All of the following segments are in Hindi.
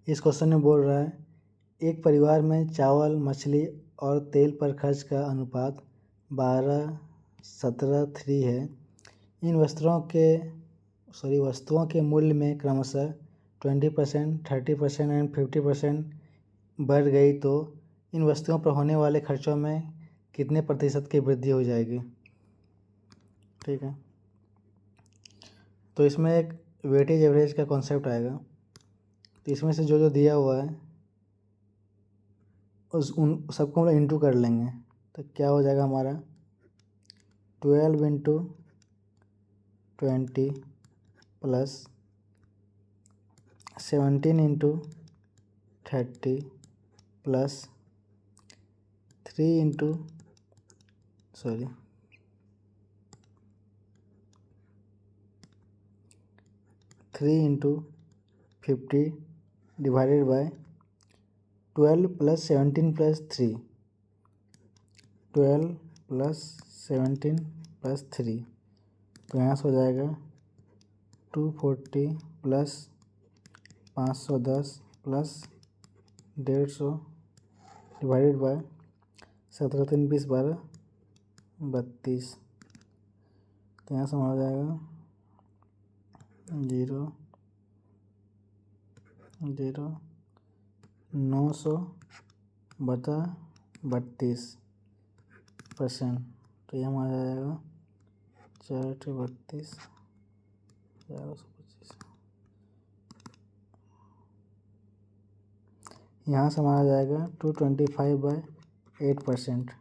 इस क्वेश्चन में बोल रहा है एक परिवार में चावल, मछली और तेल पर खर्च का अनुपात 12:17:3 है। इन वस्तुओं के मूल्य में क्रमशः 20%, 30% एंड 50% बढ़ गई तो इन वस्तुओं पर होने वाले खर्चों में कितने प्रतिशत की वृद्धि हो जाएगी। ठीक है, तो इसमें एक वेटेज एवरेज का कॉन्सेप्ट आएगा। तो इसमें से जो दिया हुआ है उन सबको हम लोग इंटू कर लेंगे। तो क्या हो जाएगा हमारा 12 into 20 plus 17 into 30 plus 3 into 50 divided by 12 plus 17 plus 3, 12 plus 17 plus 3, तो यहाँ से हो जाएगा 240 प्लस 510 प्लस 150 डिवाइडेड बाय 17 3 20 12 32, तो यहाँ से हो जाएगा 0 0 900 बटा 32%, तो यहाँ आ जाएगा 4 32 1125। यहाँ से हमारा जाएगा 225/8%।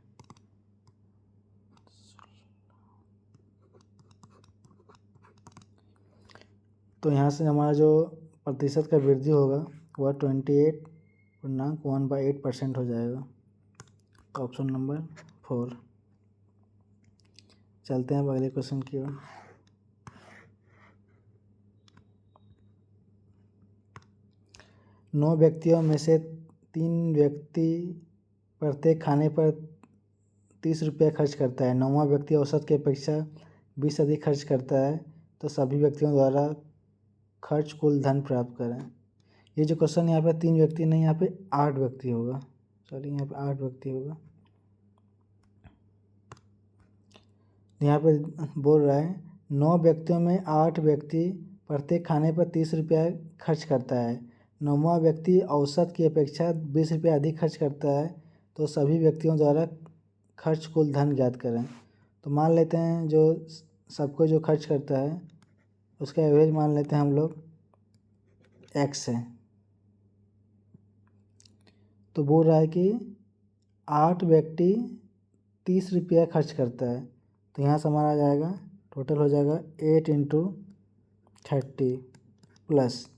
तो यहाँ से हमारा जो प्रतिशत का वृद्धि होगा वह 28.1/8% हो जाएगा। Option number 4। चलते हैं अब अगले क्वेश्चन की ओर। नौ व्यक्तियों में से 3 व्यक्ति प्रत्येक खाने पर 30 रुपये खर्च करता है। 9वां व्यक्ति औसत की अपेक्षा 20 अधिक खर्च करता है, तो सभी व्यक्तियों द्वारा खर्च कुल धन प्राप्त करें। ये जो क्वेश्चन यहाँ पे 3 व्यक्ति नहीं, यहाँ पे 8 व्यक्ति होगा। सॉरी, यहाँ पे 8 व्यक्ति होगा। यहाँ पे बोल रहा है 9 व्यक्तियों में 8 व्यक्ति प्रत्येक खाने पर 30 रुपया खर्च करता है। 9वां व्यक्ति औसत की अपेक्षा 20 रुपये अधिक खर्च करता है, तो सभी व्यक्तियों द्वारा खर्च कुल धन ज्ञात करें। तो मान लेते हैं जो सबको जो खर्च करता है उसका एवरेज मान लेते हैं हम लोग x है। तो बोल रहा है कि 8 व्यक्ति 30 रुपया खर्च करता है, तो यहाँ से हमारा आ जाएगा टोटल हो जाएगा 8 इंटू 30 प्लस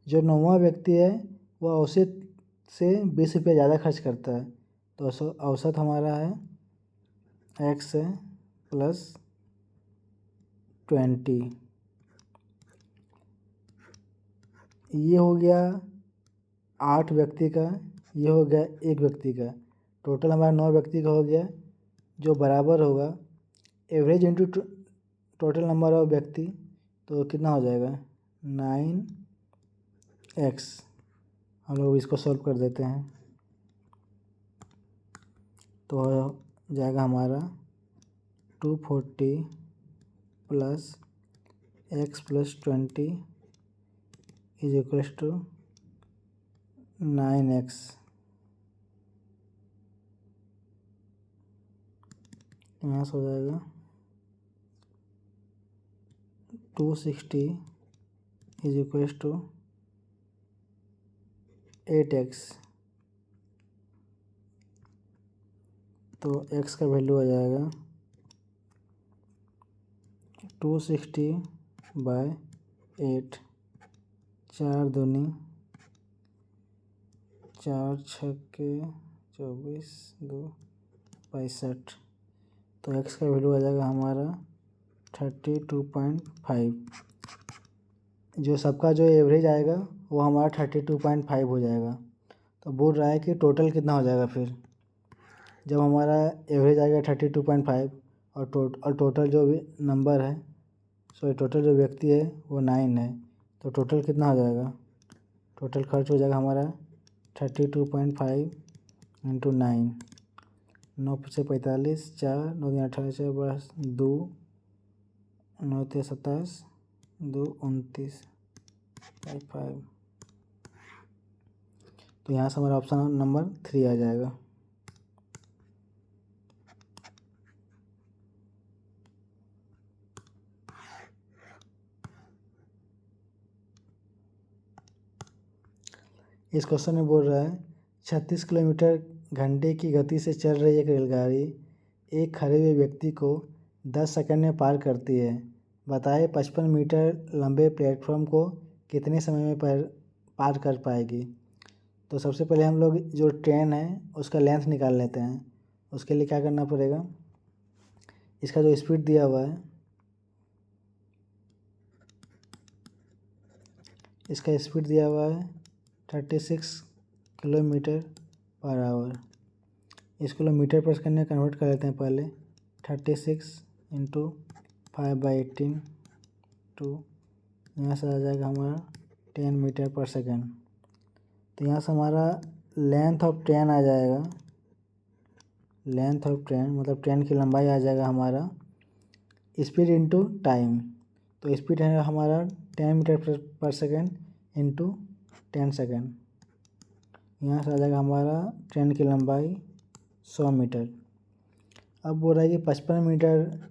जो 9वां व्यक्ति है वह औसत से 20 रुपया ज़्यादा खर्च करता है, तो औसत हमारा है x है प्लस 20। ये हो गया 8 व्यक्ति का, ये हो गया 1 व्यक्ति का। टोटल हमारा 9 व्यक्ति का हो गया, जो बराबर होगा average into total number of व्यक्ति, तो कितना हो जाएगा 9x। हम लोग इसको सॉल्व कर देते हैं, तो हो जाएगा हमारा 240 plus x plus 20 is equals to 9x। यहाँ से हो जाएगा 260 इज इक्वल्स टू 8x। तो x का वैल्यू आ जाएगा 260/8। 4 दूनी 4 छक्के 24 2 65। तो x का वैल्यू आ जाएगा हमारा 32.5। जो सबका जो एवरेज आएगा वो हमारा 32.5 हो जाएगा। तो बोल रहा है कि टोटल कितना हो जाएगा फिर जब हमारा एवरेज आएगा 32.5 और टोटल जो भी नंबर है, सॉरी टोटल जो व्यक्ति है वो 9 है, तो टोटल कितना हो जाएगा टोटल खर्च हो जाएगा हमारा 32.5 इंटू 9, 9 से 45, 4 9 दिन 18, 4 बस 2, 9 ते 27, 2 29, 5। तो यहाँ से हमारा ऑप्शन नंबर 3 आ जाएगा। इस क्वेश्चन में बोल रहा है 36 किलोमीटर घंटे की गति से चल रही एक रेलगाड़ी एक खड़े हुए व्यक्ति को 10 सेकंड में पार करती है। बताए 55 मीटर लंबे प्लेटफॉर्म को कितने समय में पार कर पाएगी। तो सबसे पहले हम लोग जो ट्रेन है उसका लेंथ निकाल लेते हैं। उसके लिए क्या करना पड़ेगा, इसका जो स्पीड दिया हुआ है, इसका स्पीड दिया हुआ है 36 किलोमीटर पर आवर। इसको लोग मीटर पर सेकंड में कन्वर्ट कर लेते हैं पहले। 36 इंटू 5/18 टू यहाँ से आ जाएगा हमारा 10 मीटर पर सेकंड। तो यहाँ से हमारा लेंथ ऑफ ट्रेन आ जाएगा, लेंथ ऑफ ट्रेन मतलब ट्रेन की लंबाई आ जाएगा हमारा स्पीड इंटू टाइम। तो स्पीड है हमारा 10 मीटर पर सेकंड इंटू 10 सेकंड। यहाँ से आ जाएगा हमारा ट्रेन की लंबाई 100 मीटर। अब बोल रहा है कि 55 मीटर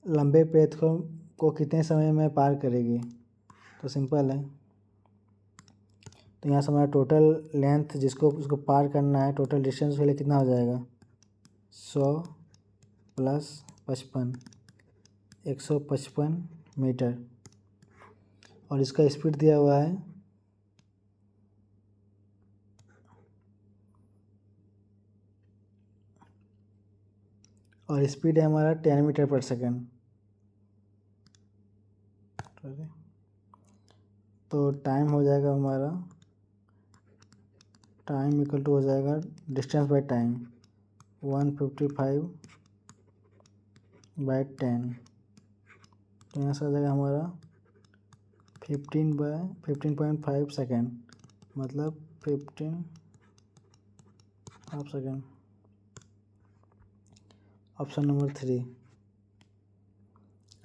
लंबे प्लेटफॉर्म को कितने समय में पार करेगी। तो सिंपल है, तो यहाँ से हमारा टोटल लेंथ जिसको उसको पार करना है, टोटल डिस्टेंस के लिए कितना हो जाएगा 100 प्लस 55, 155 मीटर। और इसका स्पीड दिया हुआ है और स्पीड है हमारा 10 मीटर पर सेकंड। तो टाइम हो जाएगा हमारा, टाइम इक्वल टू हो जाएगा डिस्टेंस बाय टाइम 155/10। तो यहाँ से आ जाएगा हमारा 15/15.5 सेकेंड, मतलब 15 हाफ सेकेंड। Option number 3।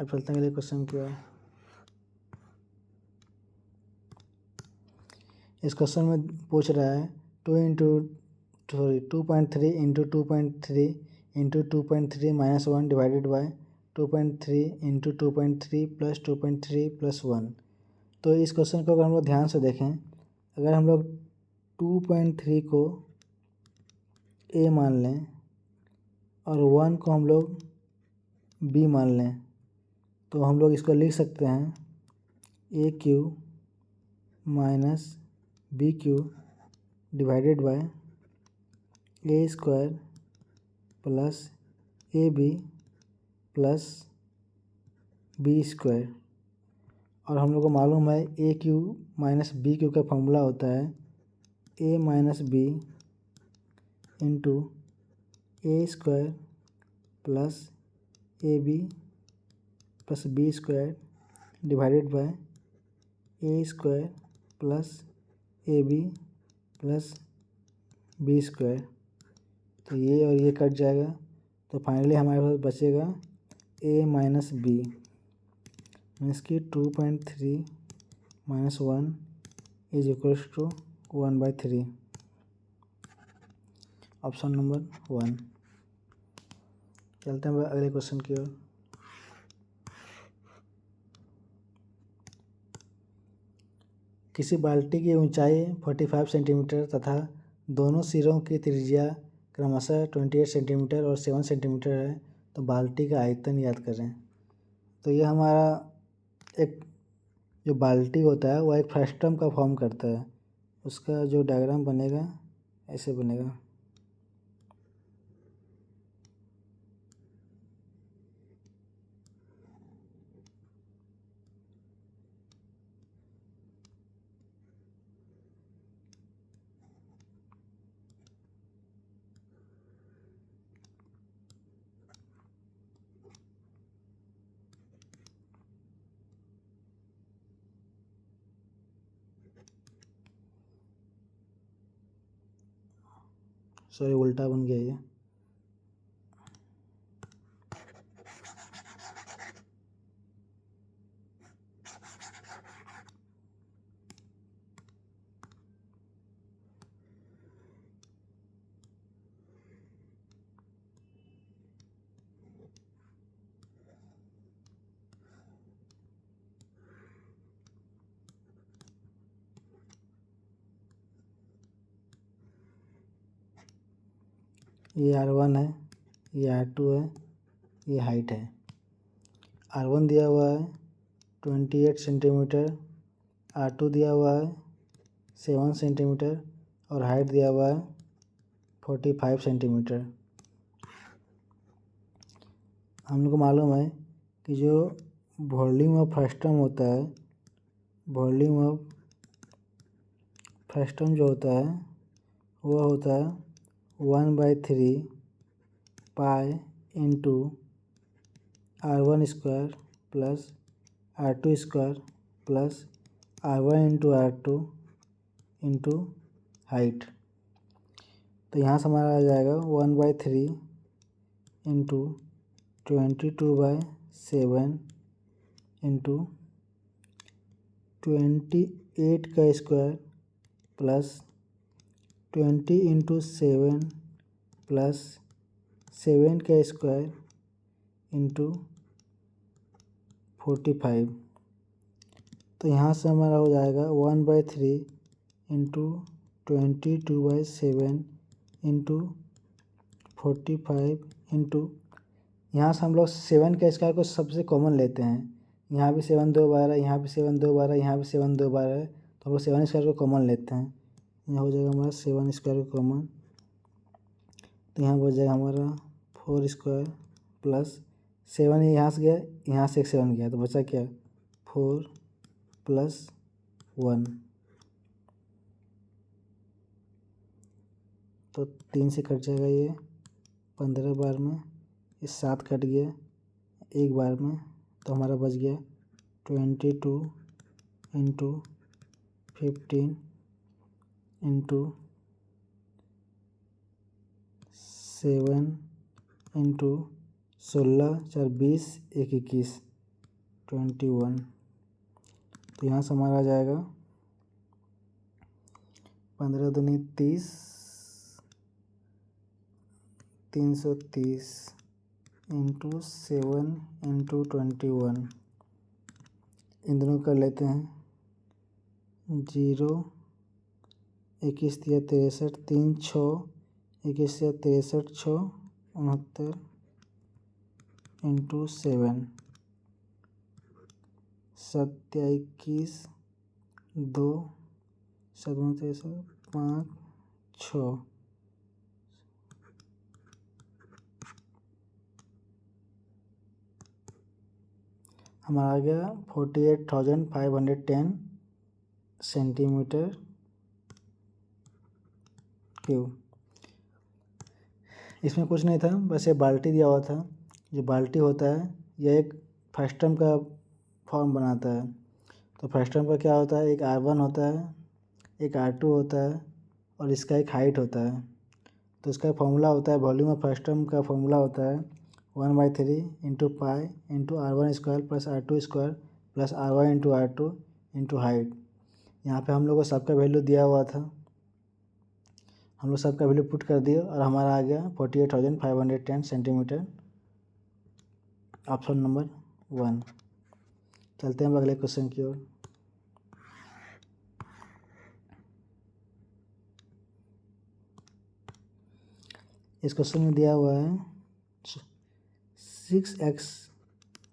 अब चलते हैं अगले क्वेश्चन की ओर। इस क्वेश्चन में पूछ रहा है 2.3 into 2.3 into 2.3 minus 1 divided by 2.3 into 2.3 plus 2.3 plus 1। तो इस क्वेश्चन को अगर हम लोग ध्यान से देखें, अगर हम लोग 2.3 को ए मान लें और 1 को हम लोग बी मान लें, तो हम लोग इसको लिख सकते हैं A cube minus B cube divided by A square plus A B plus B square. और हम लोग को मालूम है A cube minus B cube का फॉर्मूला होता है A minus B into A square plus A B plus B square divided by A square plus A B plus B square. तो ये और ये कट जाएगा, तो फाइनली हमारे पास बचेगा ए माइनस बी, मीन्स कि 2.3 minus 1 is equals to 1/3। Option number 1। चलते हैं अगले क्वेश्चन की ओर। किसी बाल्टी की ऊंचाई 45 सेंटीमीटर तथा दोनों सिरों की त्रिज्या क्रमशः 28 सेंटीमीटर और 7 सेंटीमीटर है, तो बाल्टी का आयतन याद करें। तो ये हमारा एक जो बाल्टी होता है वह एक फ्रस्टम का फॉर्म करता है। उसका जो डायग्राम बनेगा ऐसे बनेगा। सॉरी उल्टा बन गया ये। ये R1 है, ये R2 है, ये हाइट है। R1 दिया हुआ है 28 सेंटीमीटर, R2 दिया हुआ है 7 सेंटीमीटर और हाइट दिया हुआ है 45 सेंटीमीटर। हम लोग को मालूम है कि जो वॉल्यूम ऑफ फ्रस्टम होता है, वॉल्यूम ऑफ फ्रस्टम जो होता है वो होता है 1/3 pi into R1 square plus R2 square plus R1 into R2 into height. तो यहाँ से हमारा आ जाएगा 1/3 इंटू 22/7 इंटू 28 का स्क्वायर प्लस 20 इंटू 7 प्लस 7 का स्क्वायर इंटू 45। तो यहाँ से हमारा हो जाएगा 1/3 इंटू 22/7 इंटू 45 इंटू, यहाँ से हम लोग 7 का स्क्वायर को सबसे कॉमन लेते हैं। यहाँ भी 7 2 12, यहाँ भी 7 2 12, यहाँ भी 7 2 12 है, तो हम लोग 7 स्क्वायर को कॉमन लेते हैं। यहाँ हो जाएगा हमारा 7 स्क्वायर को कॉमन, तो यहाँ बच जाएगा हमारा 4 स्क्वायर प्लस 7 यहाँ से गया, यहाँ से एक 7 गया, तो बचा क्या 4 प्लस 1, तो 3 से कट जाएगा ये 15 बार में, ये 7 कट गया एक बार में, तो हमारा बच गया 22 इंटू 15 इंटू 7 इंटू 16 4 20 1 21 21। तो यहाँ से हमारा आ जाएगा 15 दूनी 30, 330 इंटू 7 इंटू 21। इन दोनों कर लेते हैं 0 21 या 63 3 6 21 या 63 6 69 इंटू 7 7 21 2 7 23 5 6। हमारा आ गया 48,510 सेंटीमीटर क्यूब। इसमें कुछ नहीं था, बस ये बाल्टी दिया हुआ था। जो बाल्टी होता है यह एक फ्रस्टम का फॉर्म बनाता है। तो फ्रस्टम का क्या होता है, एक R1 होता है, एक R2 होता है और इसका एक हाइट होता है। तो इसका फॉर्मूला होता है, वॉल्यूम ऑफ फ्रस्टम का फॉर्मूला होता है 1/3 into pi into R1 square plus R2 square plus R1 into R2 into height. यहाँ पे हम लोग को सबका वैल्यू दिया हुआ था, हम लोग सबका वैल्यू पुट कर दिए और हमारा आ गया 48,510 सेंटीमीटर, ऑप्शन नंबर 1। चलते हैं अगले क्वेश्चन की ओर। इस क्वेश्चन में दिया हुआ है 6x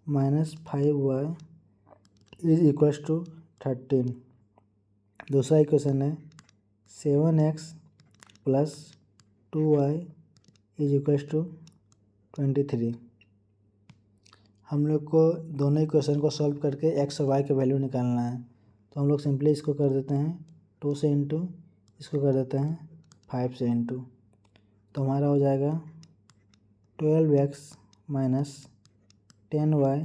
minus 5y is equals to 13। दूसरा इक्वेशन है 7x plus 2y is equals to 23। हम लोग को दोनों इक्वेशन को सॉल्व करके x और y के वैल्यू निकालना है। तो हम लोग सिंपली इसको कर देते हैं 2 से इंटू, इसको कर देते हैं 5 से इंटू। तो हमारा हो जाएगा 12x minus 10y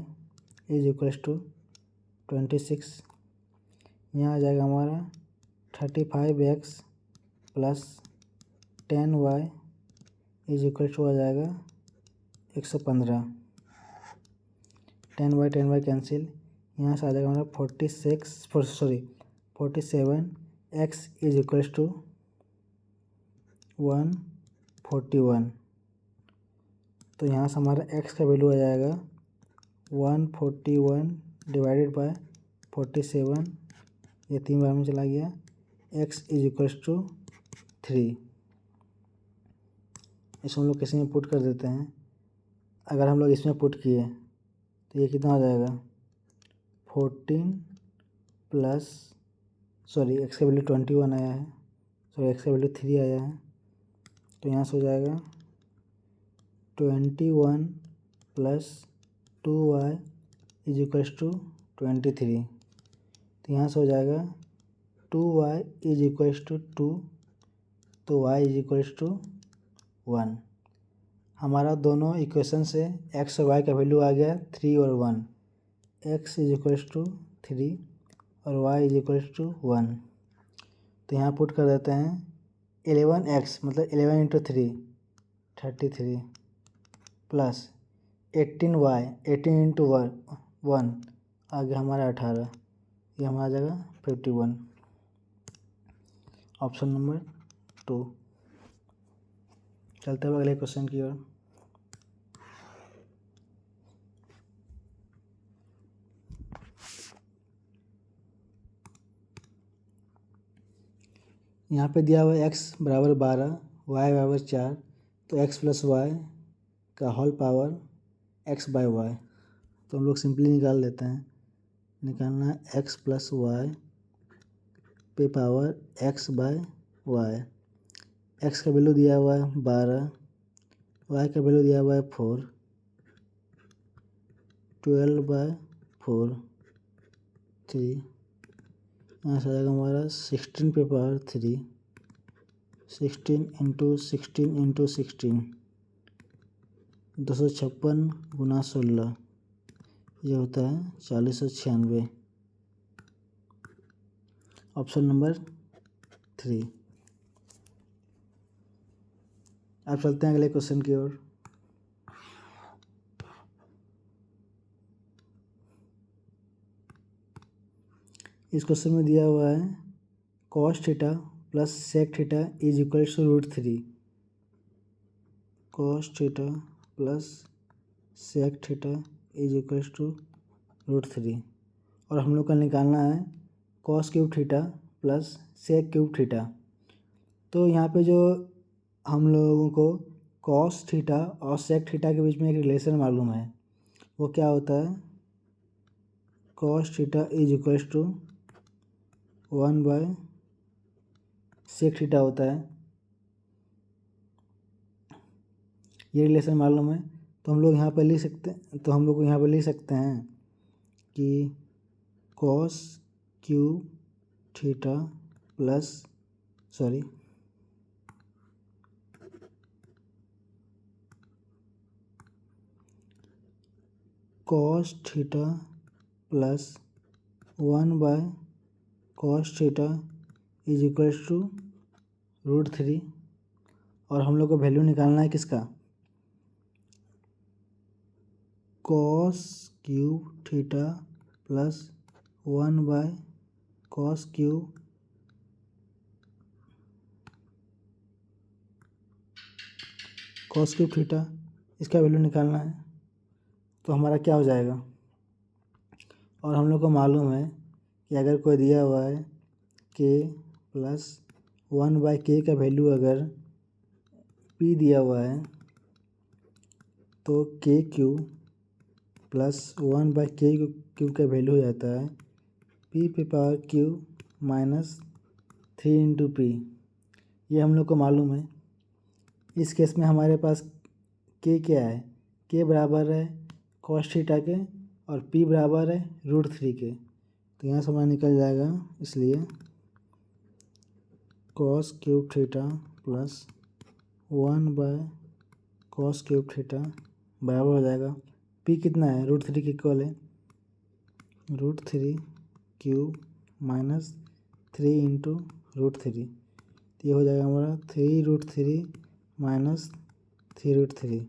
is equals to 26। यहाँ आ जाएगा हमारा 35x plus 10y is equal to आ जाएगा 115। 10/10 कैंसिल, यहाँ से आ जाएगा हमारा 47। X is equal to 141। तो यहाँ से हमारा एक्स का वैल्यू आ जाएगा 141 डिवाइडेड बाय 47, ये 3 बार में चला गया। X is equal to 3। इसको हम लोग किसी में पुट कर देते हैं। अगर हम लोग इसमें पुट किए तो ये कितना हो जाएगा 14 प्लस एक्स का वैल्यू 21 आया है, एक्स का वैल्यू 3 आया है। तो यहाँ से हो जाएगा 21 plus 2y is equal to 23। तो यहाँ से हो जाएगा 2y इज इक्वल टू 2, तो y इज इक्वल टू 1। हमारा दोनों इक्वेशन से x और y का वैल्यू आ गया 3 और 1। x इज इक्वल टू 3 और y इज इक्वल टू 1। तो यहाँ पुट कर देते हैं 11x मतलब 11 इंटू 3 33 प्लस 18y 18 इंटू 1 आ गया हमारा 18, ये हमारा आ जाएगा 51। Option number 2। चलते हैं अगले क्वेश्चन की ओर। यहाँ पे दिया हुआ है x बराबर 12, y बराबर 4, तो x प्लस वाई का whole power x by Y. तो हम लोग सिंपली निकाल लेते हैं। निकालना है x प्लस वाई पे power x by Y. x का वैल्यू दिया हुआ है 12, y का वैल्यू दिया हुआ है 4, 12/4 3, यहाँ से आ जाएगा हमारा 16 पे पावर 3, 16 इंटू 16 इंटू 16 256 गुना 16, ये होता है 4096। Option number 3। अब चलते हैं अगले क्वेश्चन की ओर। इस क्वेश्चन में दिया हुआ है cos theta plus sec theta is equal to √3। cos theta plus sec theta is equal to √3 और हम लोग का निकालना है cos cube theta plus sec cube theta. तो यहाँ पे जो हम लोगों को cos थीटा और sec थीटा के बीच में एक रिलेशन मालूम है, वो क्या होता है cos theta is equal to 1/sec theta होता है। ये रिलेशन मालूम है तो हम लोग यहाँ पर लिख सकते हैं, कि cos cube theta plus cos theta plus 1/cos theta is equal to √3 और हम लोग को वैल्यू निकालना है किसका cos cube theta plus 1/cos cube theta, इसका वैल्यू निकालना है। तो हमारा क्या हो जाएगा, और हम लोग को मालूम है कि अगर कोई दिया हुआ है k प्लस 1/k का वैल्यू अगर p दिया हुआ है तो k cube plus 1/k cube का वैल्यू हो जाता है p पे power cube minus 3 into P. ये हम लोग को मालूम है। इस केस में हमारे पास k क्या है, k बराबर है cos थीटा के और p बराबर है √3 के। तो यहाँ से हमारा निकल जाएगा, इसलिए cos cube theta plus 1/cos cube theta बराबर हो जाएगा p कितना है √3 के इक्वल है √3 क्यूब माइनस 3 इंटू √3। तो ये हो जाएगा हमारा 3 √3 माइनस 3√3,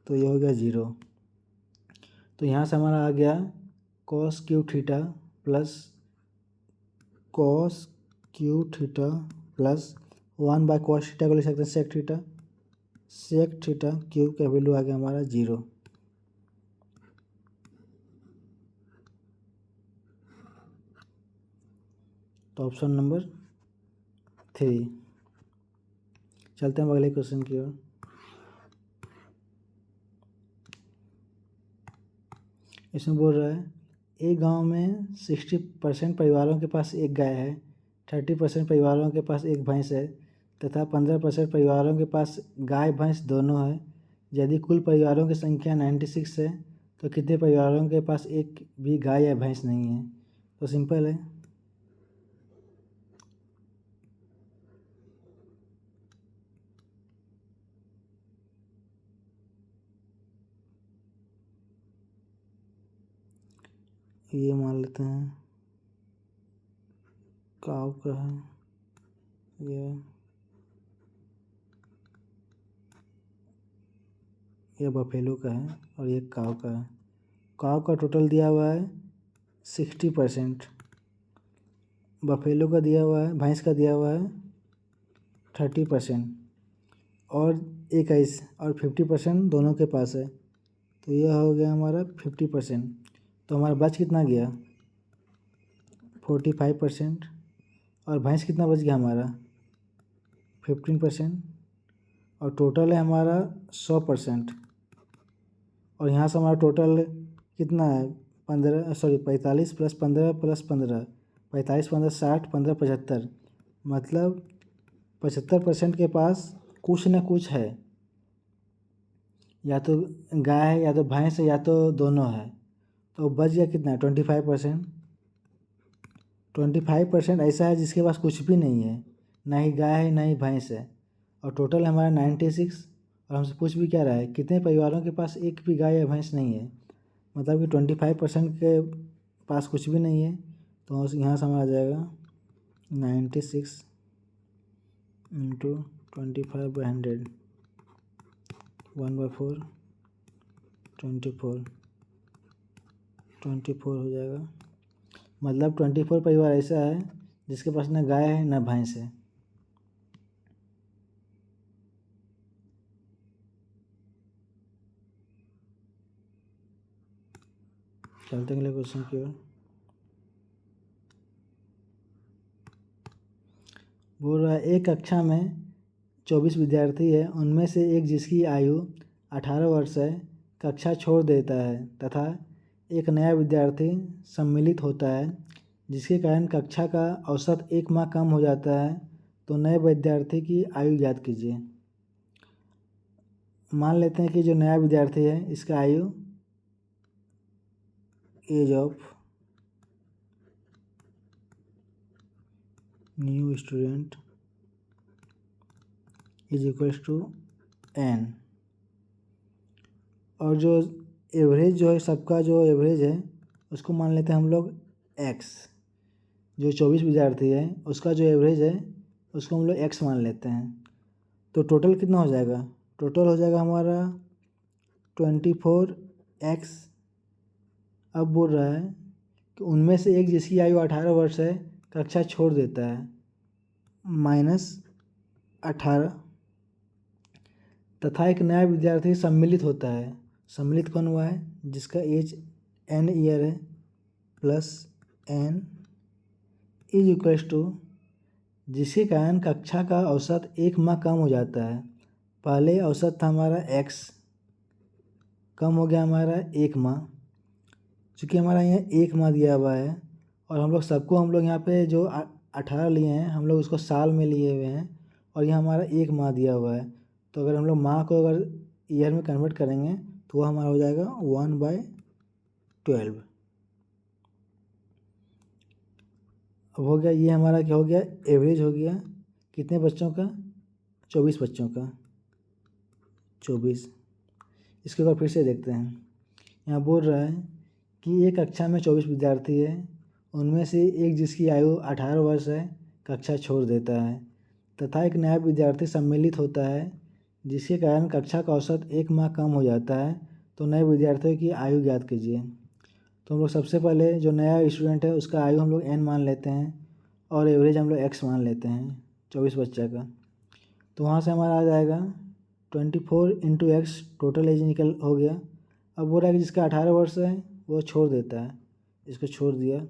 तो ये हो गया 0। तो यहाँ से हमारा आ गया cos Q theta plus cos Q theta plus 1/cos theta को लिख सकते हैं sec theta. sec theta Q का वैल्यू आ गया हमारा 0। तो ऑप्शन नंबर 3। चलते हैं अगले क्वेश्चन की ओर। इसमें बोल रहा है एक गांव में 60% परिवारों के पास एक गाय है, 30% परिवारों के पास एक भैंस है तथा 15% परिवारों के पास गाय भैंस दोनों है। यदि कुल परिवारों की संख्या 96 है तो कितने परिवारों के पास एक भी गाय या भैंस नहीं है। तो सिंपल है, ये मान लेते हैं काव का है, ये बफेलो का है और ये काव का है। काव का टोटल दिया हुआ है 60%, बफेलो का दिया हुआ है, भैंस का दिया हुआ है 30% और 21 और 50% दोनों के पास है। तो यह हो गया हमारा 50%। तो हमारा बच कितना गया 45% और भैंस कितना बच गया हमारा 15% और टोटल है हमारा 100%। और यहाँ से हमारा टोटल कितना है 45 + 15 + 15, 45 15 60, 15 75, मतलब 75% के पास कुछ न कुछ है, या तो गाय है या तो भैंस है या तो दोनों है। तो बच गया कितना 25%। 25% ऐसा है जिसके पास कुछ भी नहीं है, ना ही गाय है ना ही भैंस है, और टोटल हमारा 96। और हमसे पूछ भी क्या रहा है कितने परिवारों के पास एक भी गाय या भैंस नहीं है, मतलब कि 25% के पास कुछ भी नहीं है। तो यहाँ से हमारा आ जाएगा 96 × 25/100, 1/4, 24 हो जाएगा। मतलब 24 परिवार ऐसा है जिसके पास ना गाय है ना भैंस है। चलते हैं अगले क्वेश्चन की ओर। बोल रहा है एक कक्षा में 24 विद्यार्थी है, उनमें से एक जिसकी आयु 18 वर्ष है कक्षा छोड़ देता है तथा एक नया विद्यार्थी सम्मिलित होता है, जिसके कारण कक्षा का औसत 1 माह कम हो जाता है। तो नए विद्यार्थी की आयु ज्ञात कीजिए। मान लेते हैं कि जो नया विद्यार्थी है इसका आयु age of new student is equals to n, और जो एवरेज जो है सबका जो एवरेज है उसको मान लेते हैं हम लोग x। जो 24 विद्यार्थी है उसका जो एवरेज है उसको हम लोग x मान लेते हैं। तो टोटल कितना हो जाएगा, टोटल हो जाएगा हमारा 24x। अब बोल रहा है कि उनमें से एक जिसकी आयु 18 वर्ष है कक्षा छोड़ देता है, -18, तथा एक नया विद्यार्थी सम्मिलित होता है। सम्मिलित कौन हुआ है, जिसका एज n ईयर है, plus n is equals to, जिसके कारण कक्षा का औसत 1 माह कम हो जाता है। पहले औसत था हमारा x, कम हो गया हमारा 1 माह। चूँकि हमारा यहाँ 1 माह दिया हुआ है और हम लोग यहाँ पे जो 18 लिए हैं हम लोग उसको साल में लिए हुए हैं, और यहाँ हमारा 1 माह दिया हुआ है। तो अगर हम लोग माह को अगर ईयर में कन्वर्ट करेंगे तो वो हमारा हो जाएगा 1/12। अब हो गया ये हमारा क्या हो गया, एवरेज हो गया कितने बच्चों का, 24 बच्चों का, 24। इसके बाद फिर से देखते हैं। यहाँ बोल रहा है कि एक कक्षा में 24 विद्यार्थी है, उनमें से एक जिसकी आयु 18 वर्ष है कक्षा छोड़ देता है, तथा एक नया विद्यार्थी सम्मिलित होता है, जिसके कारण कक्षा का औसत 1 माह कम हो जाता है, तो नए विद्यार्थियों की आयु ज्ञात कीजिए। तो हम लोग सबसे पहले जो नया स्टूडेंट है उसका आयु हम लोग n मान लेते हैं और एवरेज हम लोग x मान लेते हैं 24 बच्चा का। तो वहाँ से हमारा आ जाएगा 24 इंटू एक्स, टोटल एज निकल हो गया। अब बोल रहा है कि जिसका 18 वर्ष है वो छोड़ देता है, इसको छोड़ दिया।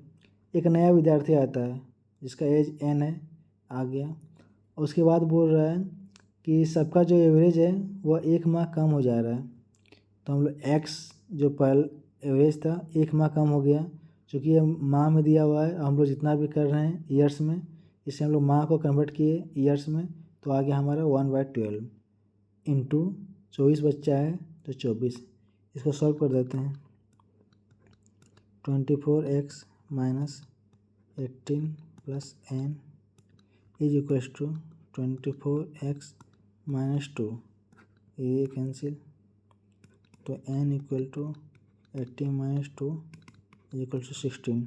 एक नया विद्यार्थी आता है जिसका एज n है, आ गया। उसके बाद बोल रहा है कि सबका जो एवरेज है वह 1 माह कम हो जा रहा है। तो हम लोग x जो पहले एवरेज था 1 माह कम हो गया, चूँकि ये माह में दिया हुआ है। हम लोग जितना भी कर रहे हैं ईयर्स में, इससे हम लोग माह को कन्वर्ट किए ईयर्स में, तो आ गया हमारा 1/12 इंटू 24 बच्चा है तो 24। इसको सॉल्व कर देते हैं। 24x minus 18 plus n is equals to 24x minus 2, ये कैंसिल, तो n equal to 18 minus 2 is equal to 16।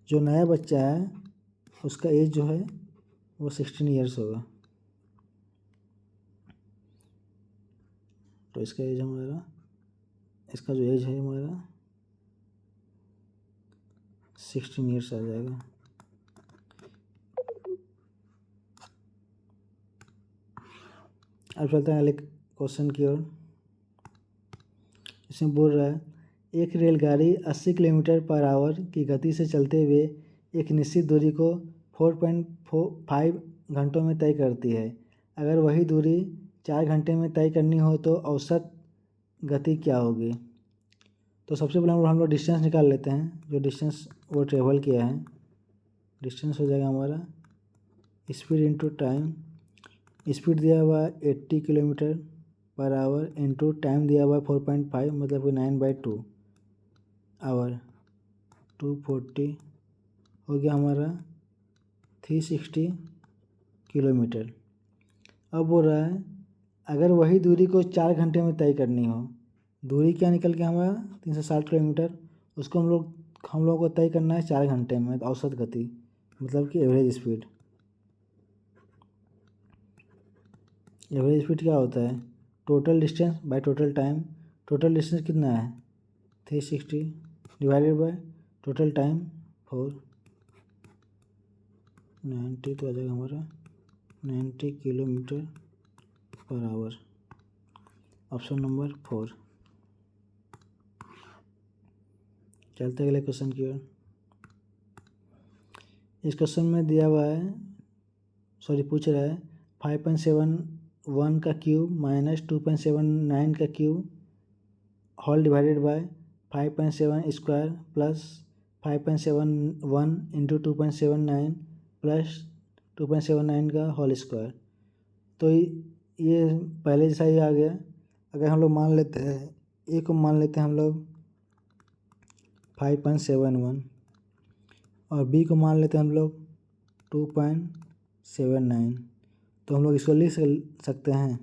जो नया बच्चा है उसका एज जो है वो 16 ईयर्स होगा। तो इसका एज हमारा, इसका जो एज है हमारा 16 ईयर्स आ जाएगा। अब चलते हैं अगले क्वेश्चन की ओर। इसमें बोल रहा है एक रेलगाड़ी 80 किलोमीटर पर आवर की गति से चलते हुए एक निश्चित दूरी को 4.5 घंटों में तय करती है। अगर वही दूरी 4 घंटे में तय करनी हो तो औसत गति क्या होगी। तो सबसे पहले हम लोग डिस्टेंस निकाल लेते हैं, जो डिस्टेंस वो ट्रेवल किया है। डिस्टेंस हो जाएगा हमारा स्पीड इंटू टाइम। स्पीड दिया हुआ है 80 kilometre per hour into time दिया हुआ है 4.5, मतलब कि 9/2 आवर, 240 हो गया हमारा 360 किलोमीटर। अब बोल रहा है अगर वही दूरी को 4 घंटे में तय करनी हो, दूरी क्या निकल गया हमारा 360 किलोमीटर, उसको हम लोग को तय करना है 4 घंटे में, तो औसत गति मतलब कि एवरेज स्पीड। एवरेज स्पीड क्या होता है, total distance by total time. Total distance कितना है 360 डिवाइडेड बाय टोटल टाइम 4, 90, तो आ जाएगा हमारा 90 kilometre per hour, option number 4। चलते हैं अगले क्वेश्चन की ओर। इस क्वेश्चन में दिया हुआ है, पूछ रहा है 5.71 का क्यूब माइनस 2.79 का cube whole divided by 5.7 square plus 5.71 into 2.79 plus 2.79 का होल स्क्वायर। तो ये पहले जैसा ही आ गया। अगर हम लोग मान लेते हैं ए को, मान लेते हैं हम लोग 5.71 और बी को मान लेते हैं हम लोग 2.79, तो हम लोग इसको लिख सकते हैं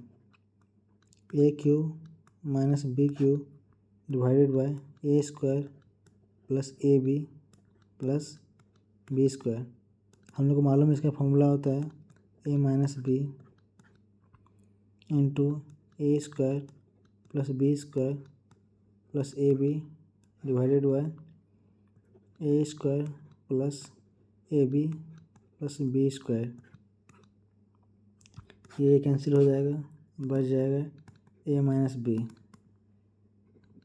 A cube minus B cube divided by A square plus A B plus B square. हम लोग को मालूम है इसका फॉर्मूला होता है A minus B into A square plus B square plus A B divided by A square plus A B plus B square. ये कैंसिल हो जाएगा, बच जाएगा ए माइनस बी।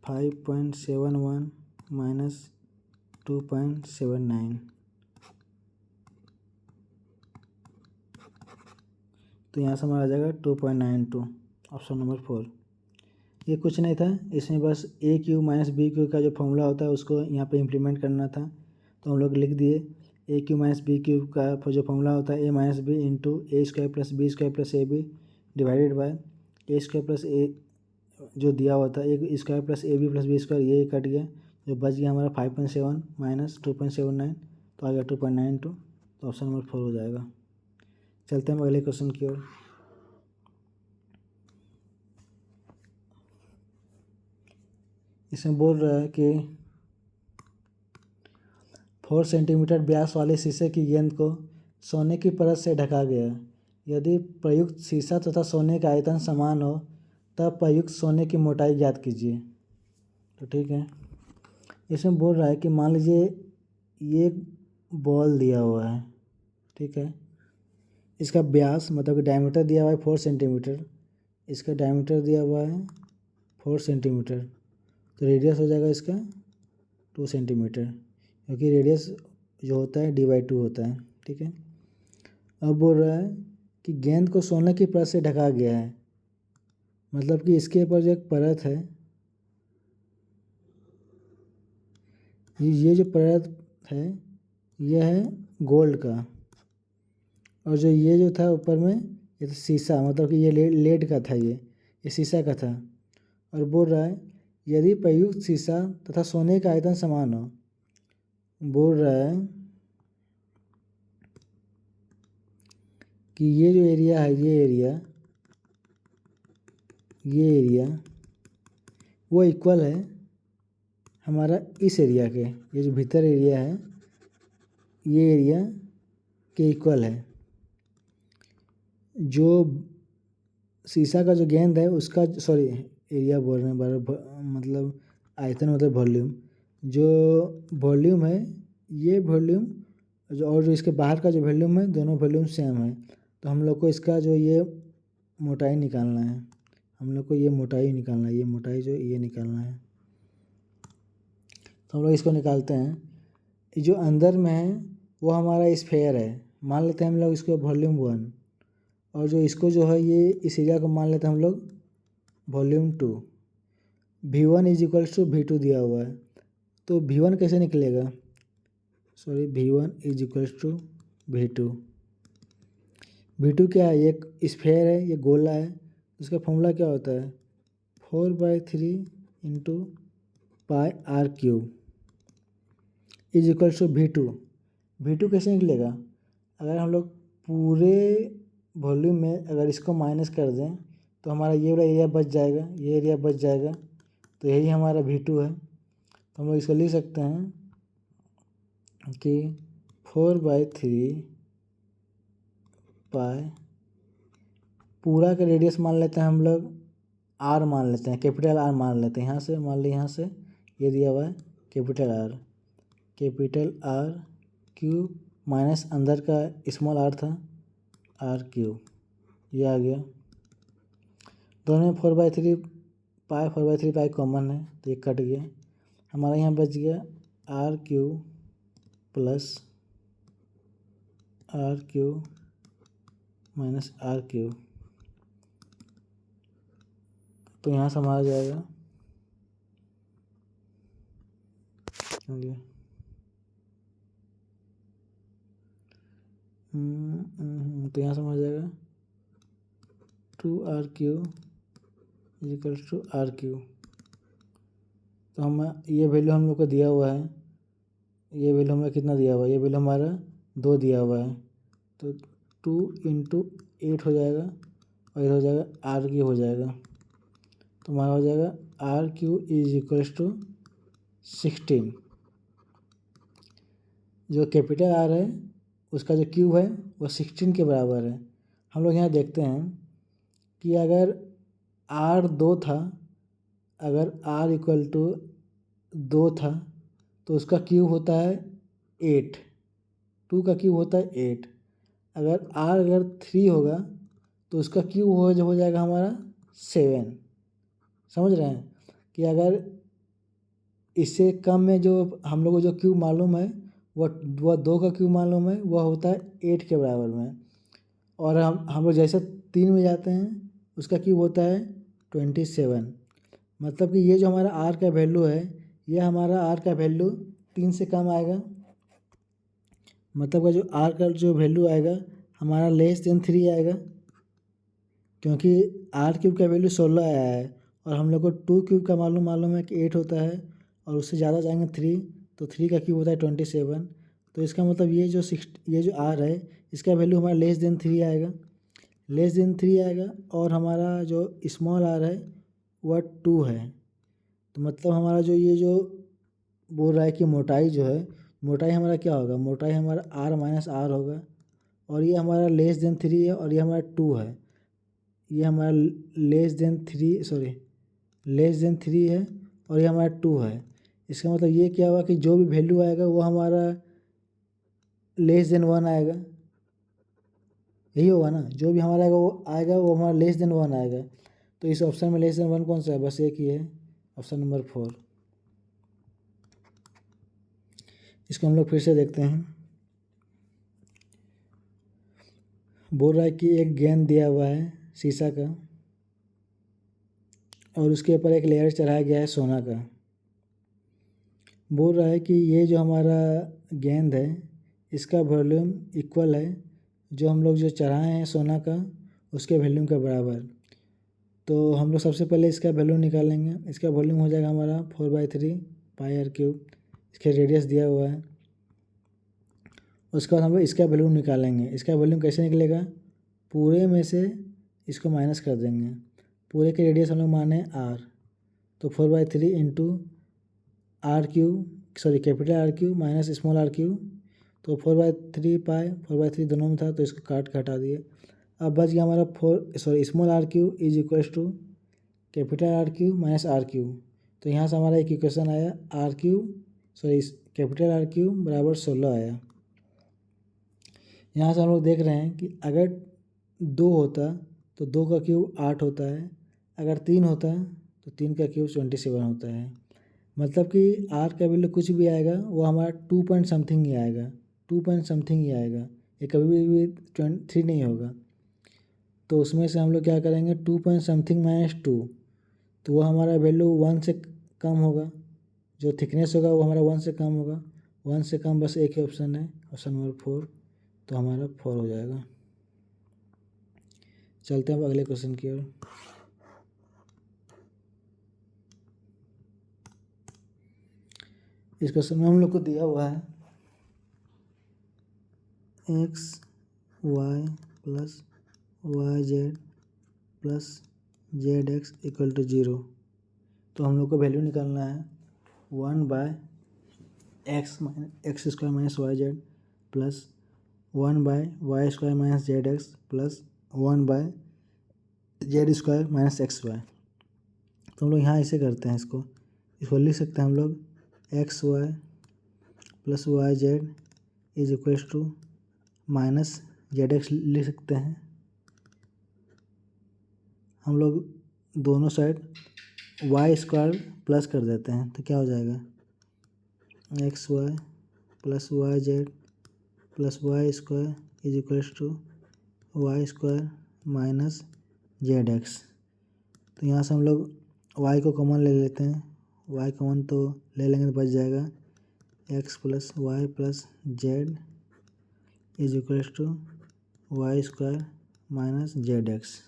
5.71 माइनस 2.79, तो यहाँ से हमारा आ जाएगा 2.92, ऑप्शन नंबर 4। ये कुछ नहीं था, इसमें बस ए क्यू माइनस बी क्यू का जो फॉर्मूला होता है उसको यहाँ पे इम्प्लीमेंट करना था, तो हम लोग लिख दिए A cube minus B cube का जो फॉर्मूला होता है A minus B into A square plus B square plus A B divided by A square plus A जो दिया हुआ था A square plus A B plus B square, ये कट गया, जो बच गया हमारा 5.7 माइनस 2.79, तो आ गया 2.92, तो ऑप्शन नंबर 4 हो जाएगा। चलते हैं अगले क्वेश्चन की ओर। इसमें बोल रहा है कि 4 सेंटीमीटर व्यास वाले शीशे की गेंद को सोने की परत से ढका गया। यदि प्रयुक्त शीशा तथा सोने का आयतन समान हो तब प्रयुक्त सोने की मोटाई ज्ञात कीजिए। तो ठीक है, इसमें बोल रहा है कि मान लीजिए ये बॉल दिया हुआ है, ठीक है, इसका व्यास मतलब कि डायमीटर दिया हुआ है 4 सेंटीमीटर, इसका डायमीटर दिया हुआ है 4 सेंटीमीटर, तो रेडियस हो जाएगा इसका 2 सेंटीमीटर, क्योंकि रेडियस जो होता है d/2 होता है। ठीक है, अब बोल रहा है कि गेंद को सोने की परत से ढका गया है, मतलब कि इसके ऊपर जो एक परत है, ये जो परत है यह है गोल्ड का, और जो ये जो था ऊपर में ये तो शीशा, मतलब कि ये लेड का था, ये शीशा का था। और बोल रहा है यदि प्रयुक्त शीशा तथा सोने का आयतन समान हो, बोल रहा है कि ये जो एरिया है, ये एरिया वो इक्वल है हमारा इस एरिया के, ये जो भीतर एरिया है ये एरिया के इक्वल है। जो शीशा का जो गेंद है उसका, सॉरी एरिया बोल रहे हैं बार, मतलब आयतन मतलब वॉल्यूम, जो वॉल्यूम है ये वॉल्यूम जो, और जो इसके बाहर का जो वॉल्यूम है, दोनों वॉल्यूम सेम है। तो हम लोग को इसका जो ये मोटाई निकालना है, हम लोग को ये मोटाई निकालना है, ये मोटाई जो ये निकालना है। तो हम लोग इसको निकालते हैं। जो अंदर में है वो हमारा स्फेयर है, मान लेते हैं हम लोग इसको वॉल्यूम 1, और जो इसको जो है ये इस एरिया को मान लेते हैं हम लोग volume 2। V1 is equals to V2 दिया हुआ है, तो V1 कैसे निकलेगा, sorry V1 is equals to V2। V2 क्या है, एक स्फेयर है, ये गोला है, उसका फॉर्मूला क्या होता है 4/3 into pi R cube is equals to V2। V2 कैसे निकलेगा, अगर हम लोग पूरे वॉल्यूम में अगर इसको माइनस कर दें तो हमारा ये वाला एरिया बच जाएगा, ये एरिया बच जाएगा, तो यही हमारा V2 है। तो हम लोग इसको लिख सकते हैं कि 4/3 पाई, पूरा का रेडियस मान लेते हैं हम लोग R मान लेते हैं, कैपिटल R मान लेते हैं, यहाँ से मान ली, यहाँ से ये दिया हुआ है कैपिटल R क्यूब माइनस अंदर का स्मॉल r था R क्यूब, ये आ गया। दोनों में 4/3 पाई कॉमन है तो ये कट गया, हमारा यहाँ बच गया R cube plus R cube minus R cube, तो यहाँ से हमारा जाएगा तो यहाँ से हमारा जाएगा 2R cube is equals to R cube. तो हम ये वैल्यू हम लोग को दिया हुआ है, ये वैल्यू हमें कितना दिया हुआ है, ये वैल्यू हमारा 2 दिया हुआ है, तो 2 इंटू 8 हो जाएगा, और इधर हो जाएगा R क्यूब हो जाएगा, तो हमारा हो जाएगा R cube is equals to 16। जो कैपिटल R है उसका जो क्यूब है वो 16 के बराबर है। हम लोग यहाँ देखते हैं कि अगर R 2 था, अगर R इक्वल टू 2 था तो उसका क्यूब होता है 8, 2 का क्यूब होता है 8। अगर R अगर 3 होगा तो उसका क्यूब हो जाएगा हमारा 7। समझ रहे हैं कि अगर इससे कम में जो हम लोग को जो क्यूब मालूम है वह 2 का क्यूब मालूम है, वह होता है 8 के बराबर में। और हम लोग जैसे 3 में जाते हैं उसका क्यूब होता है 27। मतलब कि ये जो हमारा R का वैल्यू है, ये हमारा R का वैल्यू 3 से कम आएगा, मतलब का जो R का जो वैल्यू आएगा हमारा लेस देन 3 आएगा, क्योंकि R क्यूब का वैल्यू 16 आया है, और हम लोग को 2 क्यूब का मालूम है कि 8 होता है, और उससे ज़्यादा जाएंगे 3, तो 3 का क्यूब होता है 27। तो इसका मतलब ये जो R है इसका वैल्यू हमारा लेस देन 3 आएगा, लेस देन 3 आएगा, और हमारा जो स्मॉल r है वह 2 है। तो मतलब हमारा जो ये जो बोल रहा है कि मोटाई जो है, मोटाई हमारा क्या होगा, मोटाई हमारा r माइनस आर होगा, और ये हमारा लेस देन 3 है और ये हमारा 2 है। ये हमारा लेस देन 3 है और ये हमारा 2 है। इसका मतलब ये क्या हुआ कि जो भी वैल्यू आएगा वो हमारा लेस देन 1 आएगा, यही होगा ना। जो भी हमारा आएगा वो हमारा लेस देन 1 आएगा। तो इस ऑप्शन में लेस देन 1 कौन सा है? बस एक ही है, ऑप्शन नंबर 4। इसको हम लोग फिर से देखते हैं। बोल रहा है कि एक गेंद दिया हुआ है शीशा का और उसके ऊपर एक लेयर चढ़ाया गया है सोना का। बोल रहा है कि ये जो हमारा गेंद है इसका वॉल्यूम इक्वल है जो हम लोग जो चढ़ाए हैं सोना का उसके वॉल्यूम के बराबर। तो हम लोग सबसे पहले इसका वैल्यू निकालेंगे। इसका वॉल्यूम हो जाएगा हमारा 4/3 पाई r क्यूब। इसका रेडियस दिया हुआ है। उसके बाद हम लोग इसका वॉल्यूम निकालेंगे। इसका वॉल्यूम कैसे निकलेगा? पूरे में से इसको माइनस कर देंगे। पूरे के रेडियस हम लोग माने r, तो 4/3 into r cube, sorry capital R cube minus small r cube. तो 4/3 पाई 4/3 दोनों में था तो इसको काट के हटा दिए। अब बच गया हमारा small r cube is equals to capital R cube minus r cube. तो यहाँ से हमारा एक इक्वेशन आया कैपिटल R क्यूब बराबर 16 आया। यहाँ से हम लोग देख रहे हैं कि अगर 2 होता तो 2 का क्यूब 8 होता है, अगर 3 होता तो 3 का क्यूब 27 होता है। मतलब कि r का वैल्यू कुछ भी आएगा वो हमारा 2 पॉइंट समथिंग ही आएगा, 2 पॉइंट समथिंग ही आएगा, ये कभी भी 3 नहीं होगा। तो उसमें से हम लोग क्या करेंगे, 2 पॉइंट समथिंग माइनस 2, तो वो हमारा वैल्यू 1 से कम होगा। जो थिकनेस होगा वो हमारा 1 से कम होगा। 1 से कम बस एक ही ऑप्शन है, ऑप्शन नंबर 4। तो हमारा 4 हो जाएगा। चलते हैं अब अगले क्वेश्चन की ओर। इस क्वेश्चन में हम लोग को दिया हुआ है x y plus Y Z plus Z X equal to 0। तो हम लोग को वैल्यू निकालना है 1/x square minus Y Z plus 1/y square minus Z X plus 1/z square minus x Y. तो हम लोग यहाँ ऐसे करते हैं, इसको लिख सकते हैं हम लोग X Y plus Y Z is equals to minus Z X लिख सकते हैं। हम लोग दोनों साइड वाई स्क्वायर प्लस कर देते हैं तो क्या हो जाएगा, X Y plus Y Z plus Y square is equals to Y square minus Z X. तो यहाँ से हम लोग y को कॉमन ले लेते हैं, y कॉमन तो ले लेंगे तो बच जाएगा x plus Y plus Z is equals to Y square minus Z X,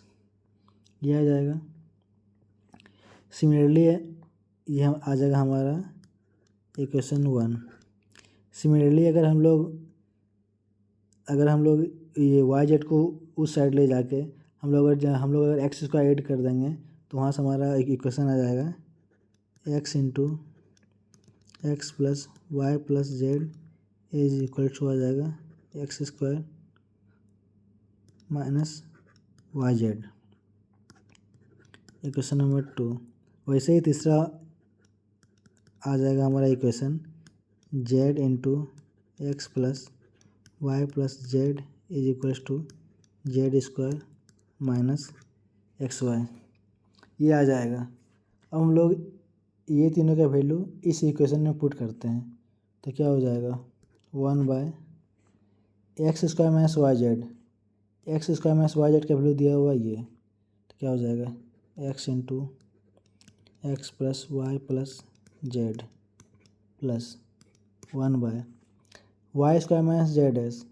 ये आ जाएगा। सिमिलरली ये आ जाएगा हमारा इक्वेशन 1। सिमिलरली अगर हम लोग ये वाई जेड को उस साइड ले जाके हम लोग अगर एक्स स्क्वायर ऐड कर देंगे तो वहाँ से हमारा एक इक्वेशन आ जाएगा x into x plus Y plus Z is equal to आ जाएगा x square minus Y z, equation number 2। वैसे ही तीसरा आ जाएगा हमारा equation z into x plus Y plus Z is equals to z square minus x y, ये आ जाएगा। अब हम लोग ये तीनों का वैल्यू इस इक्वेशन में पुट करते हैं तो क्या हो जाएगा 1/x square minus Y Z, X square minus Y Z का वैल्यू दिया हुआ ये, तो क्या हो जाएगा x into x plus Y plus Z plus 1/y square minus Z S,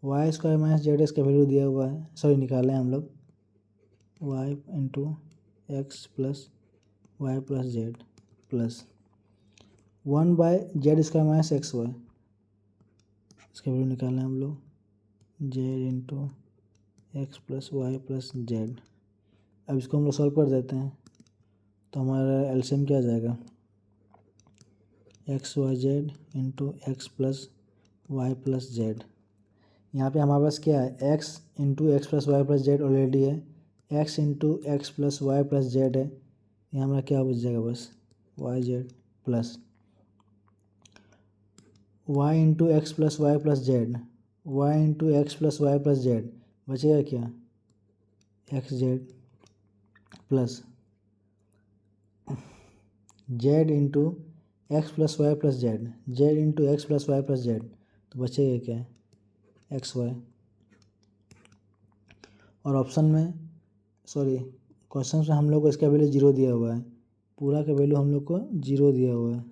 Y square minus Z S का वैल्यू दिया हुआ है, सॉरी निकालें हम लोग y into x plus Y plus Z plus 1/z square minus x Y, इसका वैल्यू निकालें हम लोग Z into x plus Y plus Z. अब इसको हम लोग सॉल्व कर देते हैं तो हमारा एलसीएम क्या आ जाएगा X Y Z into x plus Y plus Z. यहाँ पे हमारे पास क्या है, x into x plus Y plus Z already है, x into x plus Y plus Z है, यहाँ हमारा क्या बच जाएगा बस Y Z plus y into x plus Y plus Z, Y into x plus Y plus Z बचेगा क्या, X Z plus Z into x plus Y plus Z, Z into x plus Y plus Z, तो बचेगा क्या, एक्स वाई। और ऑप्शन में क्वेश्चन में हम लोग को इसका वैल्यू 0 दिया हुआ है, पूरा का वैल्यू हम लोग को 0 दिया हुआ है,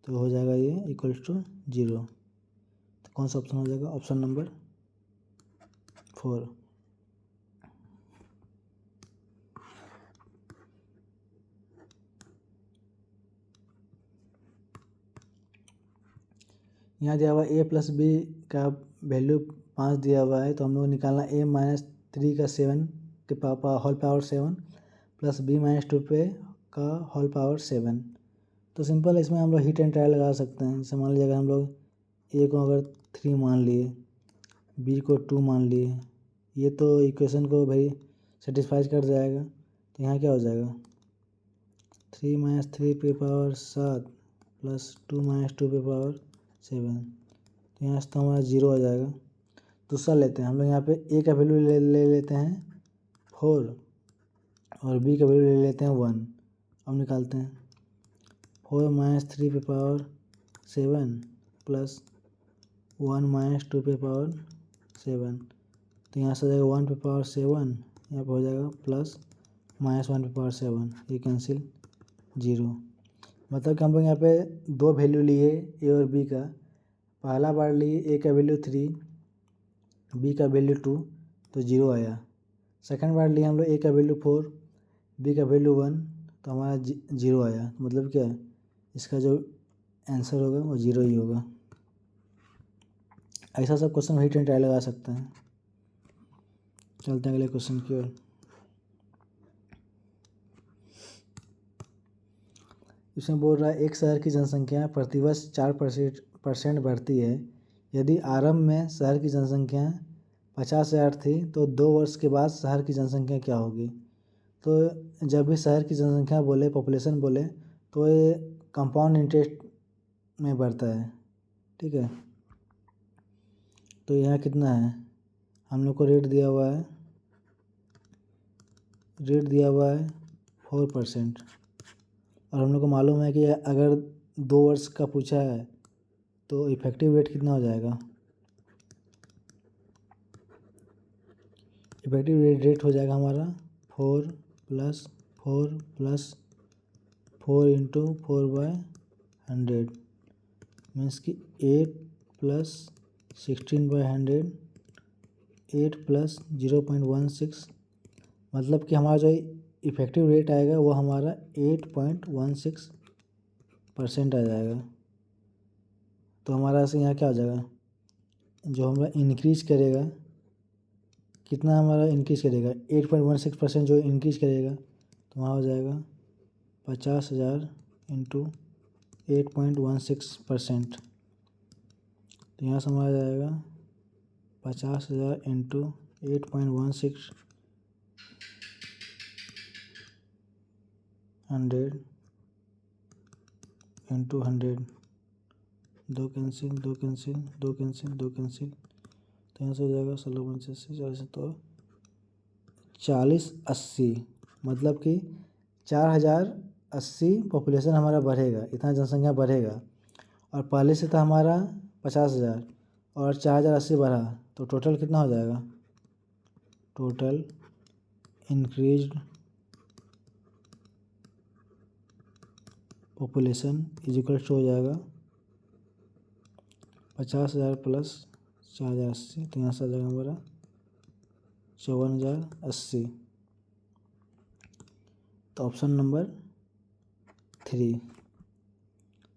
तो हो जाएगा ये इक्वल टू 0। तो कौन सा ऑप्शन हो जाएगा, ऑप्शन नंबर 4। यहाँ दिया हुआ a प्लस बी का वैल्यू 5 दिया हुआ है, तो हम लोग निकालना a माइनस 3 का 7 के whole power 7 plus b minus 2 पे का होल पावर 7। तो सिंपल है, इसमें हम लोग हिट एंड ट्रायल लगा सकते हैं। जैसे मान लीजिए अगर हम लोग a को अगर 3 मान लिए, b को 2 मान लिए, ये तो इक्वेशन को भाई सेटिस्फाइज कर जाएगा। तो यहाँ क्या हो जाएगा, 3 माइनस 3 पे पावर 7 प्लस 2 माइनस 2 पे पावर 7, तो यहाँ से तो हमारा 0 आ जाएगा। दूसरा लेते हैं हम लोग, यहाँ पे a का वैल्यू ले लेते हैं 4 और b का वैल्यू ले लेते हैं 1। अब निकालते हैं 4 माइनस 3 पे पावर 7 प्लस 1 माइनस 2 पे पावर 7, तो यहाँ से हो जाएगा 1 पे पावर 7, यहाँ पे हो जाएगा प्लस माइनस 1 पे पावर 7, ये कैंसिल 0। मतलब कि हम लोग यहाँ पे दो वैल्यू लिए a और b का, पहला बार लिए a का वैल्यू 3, b का वैल्यू 2, तो 0 आया। सेकंड बार लिए हम लोग a का वैल्यू 4, b का वैल्यू 1, तो हमारा 0 आया। मतलब क्या है, इसका जो आंसर होगा वो 0 ही होगा। ऐसा सब क्वेश्चन हिट एंड ट्राई लगा सकते हैं। चलते हैं अगले क्वेश्चन की ओर। इसमें बोल रहा है एक शहर की जनसंख्या प्रतिवर्ष 4% बढ़ती है। यदि आरंभ में शहर की जनसंख्या 50,000 थी तो 2 वर्ष के बाद शहर की जनसंख्या क्या होगी। तो जब भी शहर की जनसंख्या बोले, पॉपुलेशन बोले, तो ये कंपाउंड इंटरेस्ट में बढ़ता है, ठीक है। तो यहाँ कितना है, हम लोग को रेट दिया हुआ है 4%। और हम लोग को मालूम है कि अगर 2 वर्ष का पूछा है तो इफेक्टिव रेट कितना हो जाएगा, इफेक्टिव रेट हो जाएगा हमारा 4 प्लस 4 प्लस 4 इंटू 4/100, मीन्स कि 8 प्लस 16/100, 8 प्लस 0.16, मतलब कि हमारा जो इफेक्टिव रेट आएगा वो हमारा 8.16% आ जाएगा। तो हमारा से यहाँ क्या हो जाएगा, जो हमारा इंक्रीज करेगा, कितना हमारा इंक्रीज करेगा 8.16% जो इंक्रीज करेगा, तो वहाँ हो जाएगा 50,000 इंटू 8.16%। तो यहाँ से हमारा जाएगा 50,000 into 8.16 100 into 100, 2 cancel 2 cancel 2 cancel 2 cancel, तो यहाँ से हो जाएगा 16 50 40, तो 4080, मतलब कि 4080 पॉपुलेशन हमारा बढ़ेगा, इतना जनसंख्या बढ़ेगा। और पहले से था हमारा 50,000 और 4080 बढ़ा, तो टोटल कितना हो जाएगा, total increased population is equal to हो जाएगा 50,000 प्लस 4080, तो यहाँ से आ जाएगा हमारा 54,080। तो ऑप्शन नंबर 3।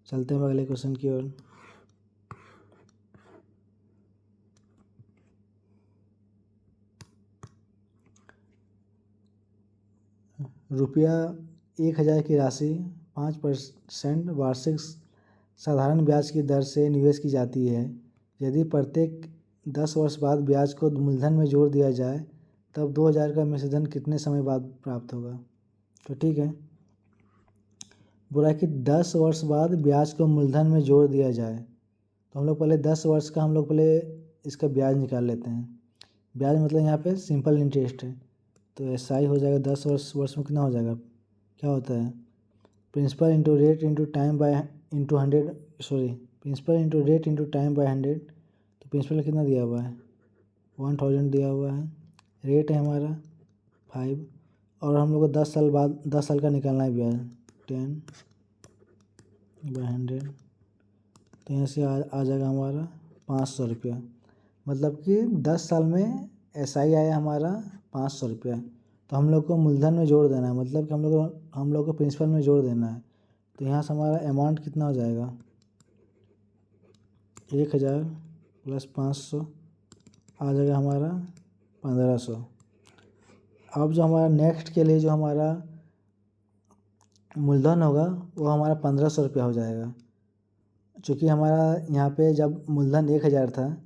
चलते हैं अगले क्वेश्चन की ओर। रुपया 1,000 की राशि 5% वार्षिक साधारण ब्याज की दर से निवेश की जाती है। यदि प्रत्येक 10 वर्ष बाद ब्याज को मूलधन में जोड़ दिया जाए तब 2000 का मिश्रधन कितने समय बाद प्राप्त होगा। तो ठीक है, बोला कि 10 वर्ष बाद ब्याज को मूलधन में जोड़ दिया जाए, तो हम लोग पहले 10 वर्ष का हम लोग पहले इसका ब्याज निकाल लेते हैं। ब्याज मतलब यहाँ पे सिंपल इंटरेस्ट है, तो SI हो जाएगा 10 वर्ष में कितना हो जाएगा, क्या होता है, principal into rate into time by into 100, sorry principal into rate into time by 100। तो प्रिंसिपल कितना दिया हुआ है, 1000 दिया हुआ है, रेट है हमारा 5, और हम लोग को 10 साल बाद 10 साल का निकालना है ब्याज 10/100। तो यहाँ से आ जाएगा हमारा 500 रुपया। मतलब कि 10 साल में SI आया हमारा 500 रुपया। तो हम लोग को मूलधन में जोड़ देना है, मतलब कि हम लोग को प्रिंसिपल में जोड़ देना है। तो यहाँ से हमारा अमाउंट कितना हो जाएगा, 1000 प्लस 500 आ जाएगा हमारा 1500। अब जो हमारा नेक्स्ट के लिए जो हमारा मूलधन होगा वो हमारा 1500 रुपया हो जाएगा। चूँकि हमारा यहाँ पे जब मूलधन 1000 था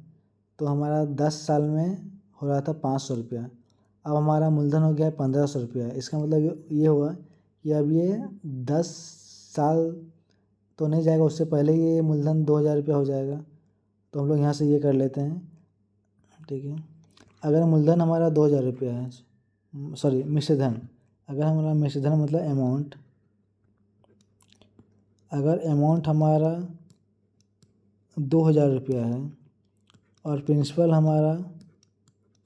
तो हमारा 10 साल में हो रहा था 500 रुपया। अब हमारा मूलधन हो गया 1500 रुपया। इसका मतलब ये हुआ कि अब ये 10 साल तो नहीं जाएगा, उससे पहले ही ये मूलधन 2000 रुपया हो जाएगा। तो हम लोग यहाँ से ये कर लेते हैं, ठीक है। अगर मूलधन हमारा 2000 रुपया है, सॉरी मिश्रधन, अगर हमारा मिश्रधन मतलब अमाउंट, अगर अमाउंट हमारा 2000 रुपया है और प्रिंसिपल हमारा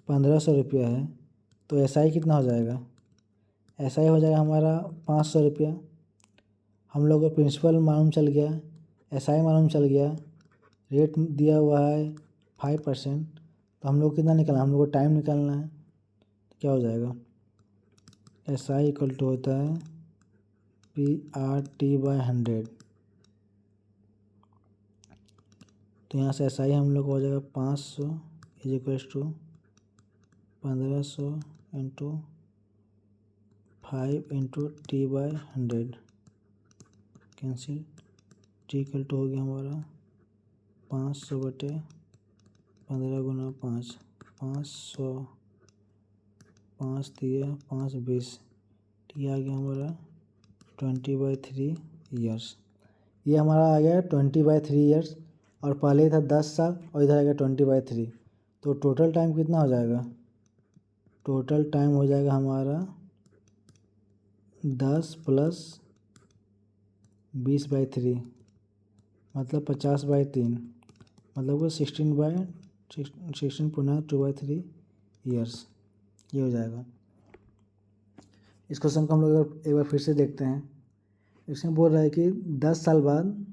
1500 रुपया है, तो SI कितना हो जाएगा, SI हो जाएगा हमारा 500 रुपया। हम लोग को प्रिंसिपल मालूम चल गया, SI मालूम चल गया, रेट दिया हुआ है 5%। तो हम लोग कितना निकालना है, हम लोग को टाइम निकालना है। तो क्या हो जाएगा, SI इक्वल टू होता है PRT/100। तो यहाँ से SI हम लोग को हो जाएगा 500 is equals to 1500 into 5 into T/100 cancel. T equal to हो गया हमारा 500/15 गुना 5, 500, 5 दिया 5 20, T आ गया हमारा 20/3 ईयर्स। ये हमारा आ गया 20/3 ईयर्स, और पहले था 10 साल और इधर आ गया 20/3। तो टोटल टाइम कितना हो जाएगा, टोटल टाइम हो जाएगा हमारा 10 प्लस 20/3 मतलब 50/3, मतलब वो 16 पुनः 2/3 ईयर्स, ये हो जाएगा। इस क्वेश्चन को हम लोग एक बार फिर से देखते हैं। इसमें बोल रहा है कि 10 साल बाद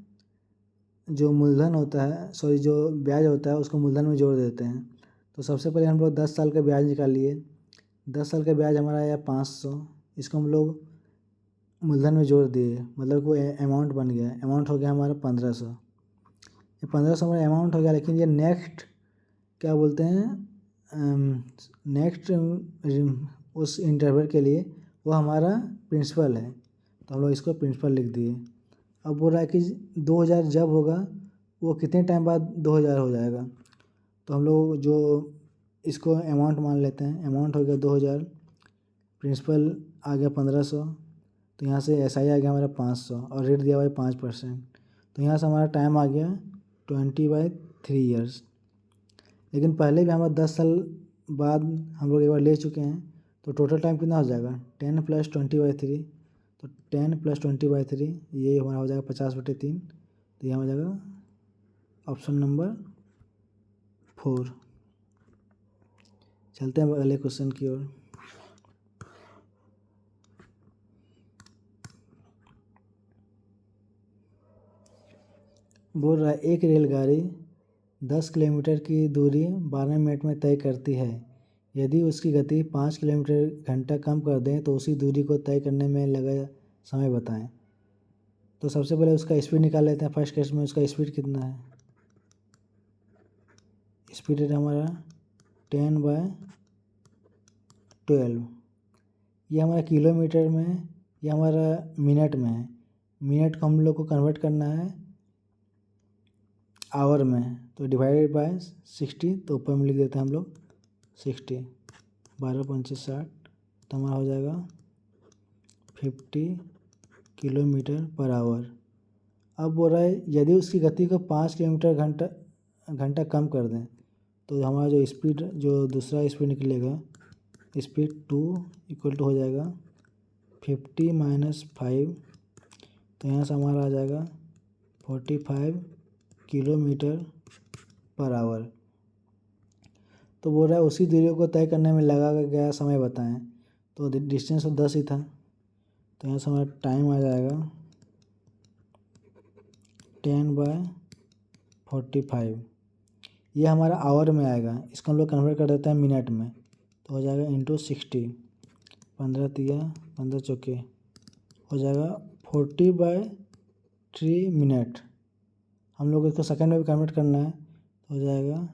जो मूलधन होता है, सॉरी जो ब्याज होता है उसको मूलधन में जोड़ देते हैं। तो सबसे पहले हम लोग 10 साल का ब्याज निकाल लिए। 10 साल का ब्याज हमारा आया 500, इसको हम लोग मूलधन में जोड़ दिए, मतलब वो अमाउंट बन गया। अमाउंट हो गया हमारा 1500। ये 1500 हमारा अमाउंट हो गया, लेकिन ये नेक्स्ट क्या बोलते हैं, नेक्स्ट उस इंटरवल के लिए वो हमारा प्रिंसिपल है, तो हम लोग इसको प्रिंसिपल लिख दिए। अब बोल रहा है कि 2000 जब होगा वो कितने टाइम बाद 2000 हो जाएगा। तो हम लोग जो इसको अमाउंट मान लेते हैं, अमाउंट हो गया 2000, प्रिंसिपल आ गया 1500, तो यहाँ से SI आ गया हमारा 500 और रेट दिया हुआ है 5%। तो यहाँ से हमारा टाइम आ गया 20/3 ईयर्स। लेकिन पहले भी हमारा 10 साल बाद हम लोग एक बार ले चुके हैं, तो टोटल टाइम कितना हो जाएगा 10 + 20/3। तो 10 + 20/3 ये हमारा हो जाएगा 50/3। तो ये हो जाएगा ऑप्शन नंबर 4। चलते हैं अगले क्वेश्चन की ओर। बोल रहा है एक रेलगाड़ी 10 किलोमीटर की दूरी 12 मिनट में तय करती है। यदि उसकी गति 5 किलोमीटर घंटा कम कर दें तो उसी दूरी को तय करने में लगा समय बताएं। तो सबसे पहले उसका स्पीड निकाल लेते हैं। फर्स्ट केस में उसका स्पीड कितना है, स्पीड है हमारा 10/12। ये हमारा किलोमीटर में है, ये हमारा मिनट में है। मिनट को हम लोग को कन्वर्ट करना है आवर में, तो डिवाइडेड बाय 60, तो ऊपर में लिख देते हैं हम लोग 60, 12×5 = 60, तो हमारा हो जाएगा 50 km/h। अब बोल रहा है यदि उसकी गति को 5 किलोमीटर घंटा कम कर दें तो हमारा जो स्पीड, जो दूसरा स्पीड निकलेगा, स्पीड 2 = हो जाएगा 50 - 5, तो यहाँ से हमारा आ जाएगा 45 km/h। तो बोल रहा है उसी दूरी को तय करने में लगा गया समय बताएं, तो डिस्टेंस तो 10 ही था, तो यहाँ से हमारा टाइम आ जाएगा 10/45। ये हमारा आवर में आएगा, इसको हम लोग कन्वर्ट कर देते हैं मिनट में, तो हो जाएगा ×60, 15 तिया 15 चौके, हो जाएगा 40/3 मिनट। हम लोग इसको सेकंड में भी कन्वर्ट करना है, तो हो जाएगा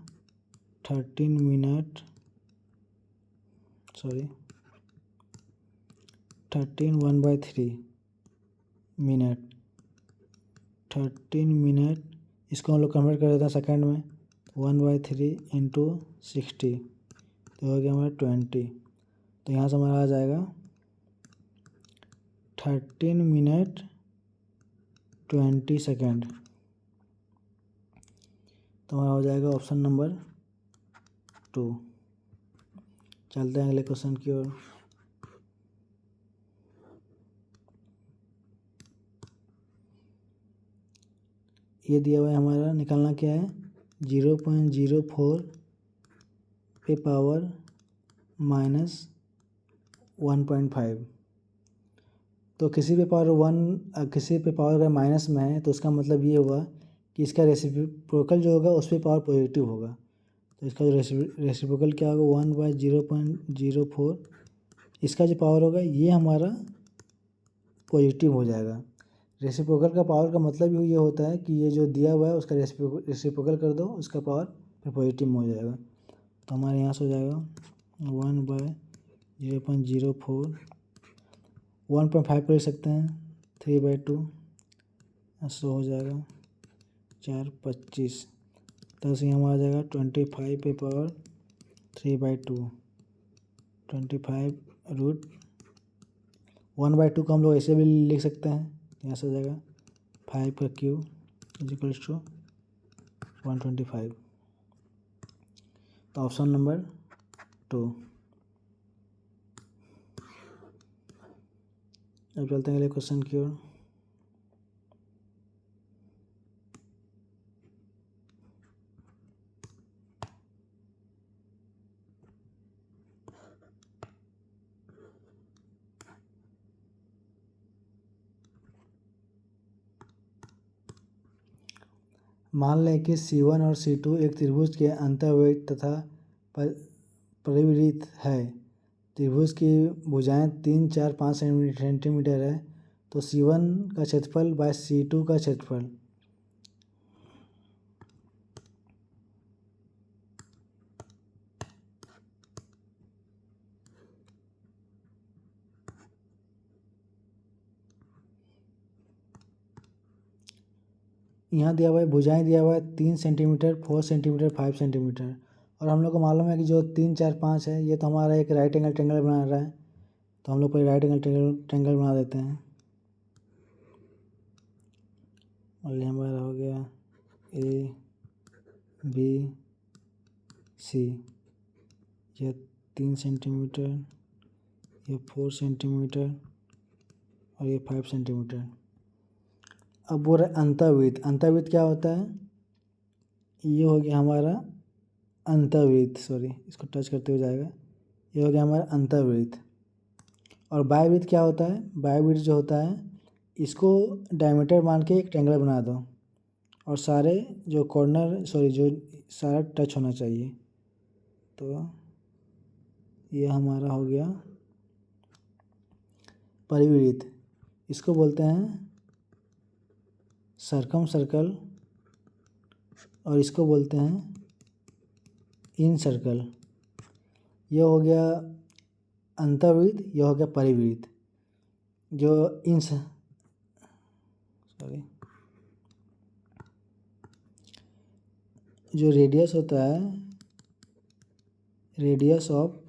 13 मिनट, 1/3 मिनट, 13 मिनट। इसको हम लोग कन्वर्ट कर देते हैं सेकंड में, 1/3 × 60, तो हो गया हमारा 20, तो यहाँ से हमारा आ जाएगा 13 मिनट 20 सेकेंड, तो हमारा हो जाएगा ऑप्शन नंबर 2। चलते हैं अगले क्वेश्चन की ओर। ये दिया हुआ है, हमारा निकालना क्या है, 0.04 पे पावर -1.5। तो किसी पे पावर 1, किसी पे पावर अगर माइनस में है तो इसका मतलब ये हुआ कि इसका रेसिप्रोकल जो होगा उस पर पावर पॉजिटिव होगा, तो इसका जो रेसिप्रोकल क्या होगा 1/0.04, इसका जो पावर होगा ये हमारा पॉजिटिव हो जाएगा। रेसिप्रोकल का पावर का मतलब ये होता है कि ये जो दिया हुआ है उसका रेसिप्रोकल कर दो, उसका पावर फिर पॉजिटिव में हो जाएगा, तो हमारे यहाँ से हो जाएगा 1/0.04, 1.5 कर सकते हैं, 3/2, ऐसा हो जाएगा 4/25, तो ऐसे हमारा आ जाएगा 25 पे पावर 3/2, 25√1/2 को हम लोग ऐसे भी लिख सकते हैं, यहाँ से हो जाएगा 5/3 = 125, तो ऑप्शन नंबर 2। अब चलते हैं अगले क्वेश्चन की ओर। मान लें कि C1 और C2 एक त्रिभुज के अंतर्वृत्त तथा परिवृत्त है। त्रिभुज की भुजाएं 3, 4, 5 सेंटीमीटर है, तो C1 का क्षेत्रफल बाय C2 का क्षेत्रफल। यहाँ दिया हुआ है, भुजाएं दिया हुआ है 3 सेंटीमीटर, 4 सेंटीमीटर, 5 सेंटीमीटर, और हम लोग को मालूम है कि जो 3, 4, 5 है ये तो हमारा एक राइट एंगल ट्रायंगल बना रहा है, तो हम लोग पहले राइट एंगल ट्रायंगल बना देते हैं, और ये हमारा हो गया ABC, यह 3 सेंटीमीटर, ये 4 सेंटीमीटर, और ये 5 सेंटीमीटर। अब बोल रहा है अंतर्वृत्त। अंतर्वृत्त क्या होता है, ये हो गया हमारा अंतर्वृत्त, इसको टच करते हुए जाएगा, ये हो गया हमारा अंतर्वृत्त। और बाह्यवृत्त क्या होता है, बाह्यवृत्त जो होता है इसको डायमीटर मान के एक ट्रायंगल बना दो, और सारे जो कॉर्नर जो सारा टच होना चाहिए, तो ये हमारा हो गया परिवृत्त। इसको बोलते हैं सर्कम सर्कल, और इसको बोलते हैं इन सर्कल। ये हो गया अंतर्वृत्त, ये हो गया परिवृत्त। जो जो रेडियस होता है, radius of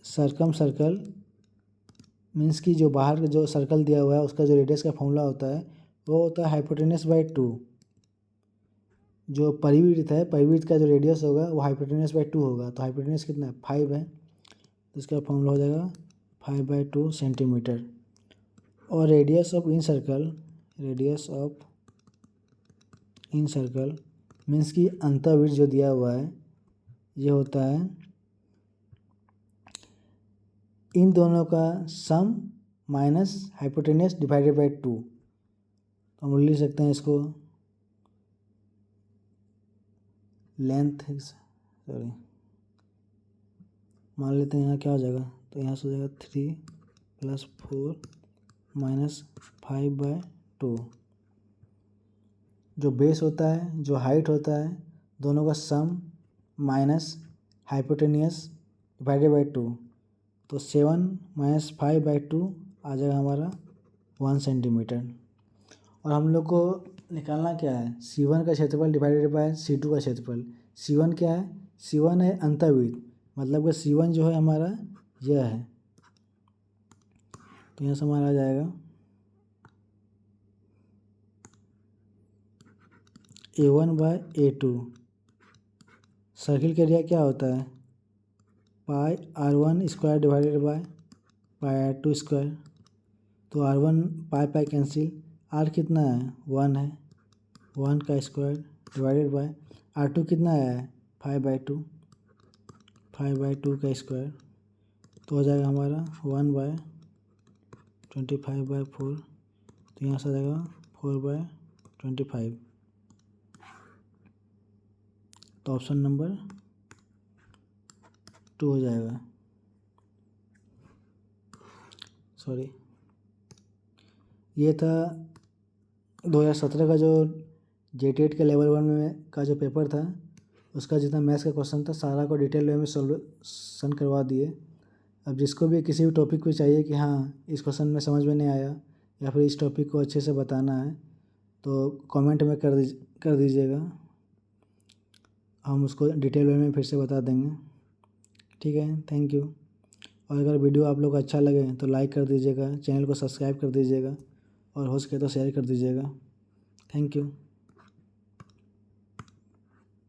circum circle means कि जो बाहर का जो सर्कल दिया हुआ है उसका जो रेडियस का फॉर्मूला होता है वो होता है हाइपोटेनस बाई 2। जो परिवृत्त है, परिवृत्त का जो रेडियस होगा वो हाइपोटेनस बाई 2 होगा। तो हाइपोटेनस कितना है, 5 है, तो इसका फॉर्मूला हो जाएगा 5/2 सेंटीमीटर। और radius of in circle, radius of in circle means कि अंतर्वृत्त जो दिया हुआ है ये होता है इन दोनों का सम माइनस हाइपोटेनस डिवाइडेड बाई 2। तो हम लिख सकते हैं इसको लेंथ, सॉरी मान लेते हैं यहाँ क्या हो जाएगा, तो यहाँ से हो जाएगा 3 + 4 - 5/2। जो बेस होता है, जो हाइट होता है, दोनों का सम माइनस हाइपोटेनियस डिवाइडेड बाई 2। तो 7 - 5/2 आ जाएगा हमारा 1 सेंटीमीटर। और हम लोग को निकालना क्या है, C1 का क्षेत्रफल डिवाइडेड बाय C2 का क्षेत्रफल। C1 क्या है, C1 है अंतर्वृत्त, मतलब कि C1 जो है हमारा यह है। तो यहाँ से हमारा आ जाएगा A1/A2। सर्किल का एरिया क्या होता है, πr1² डिवाइडेड बाय πr2²। तो r1 पाई कैंसिल, r कितना है 1 है, 1 का स्क्वायर डिवाइडेड बाय r2 कितना है 5/2, 5/2 का स्क्वायर। तो हो जाएगा हमारा 1/25/4। तो यहाँ से आ जाएगा 4/25। तो ऑप्शन नंबर 2 हो जाएगा। सॉरी, ये था 2017 का जो JTET के लेवल 1 में का जो पेपर था उसका जितना मैथ्स का क्वेश्चन था सारा को डिटेल वे में सॉल्यूशन करवा दिए। अब जिसको भी किसी भी टॉपिक को चाहिए कि हाँ इस क्वेश्चन में समझ में नहीं आया या फिर इस टॉपिक को अच्छे से बताना है तो कमेंट में कर दीजिएगा, हम उसको डिटेल वे में फिर से बता देंगे। ठीक है, थैंक यू। और अगर वीडियो आप लोग को अच्छा लगे तो लाइक कर दीजिएगा, चैनल को सब्सक्राइब कर दीजिएगा और हो सके तो शेयर कर दीजिएगा। Thank you.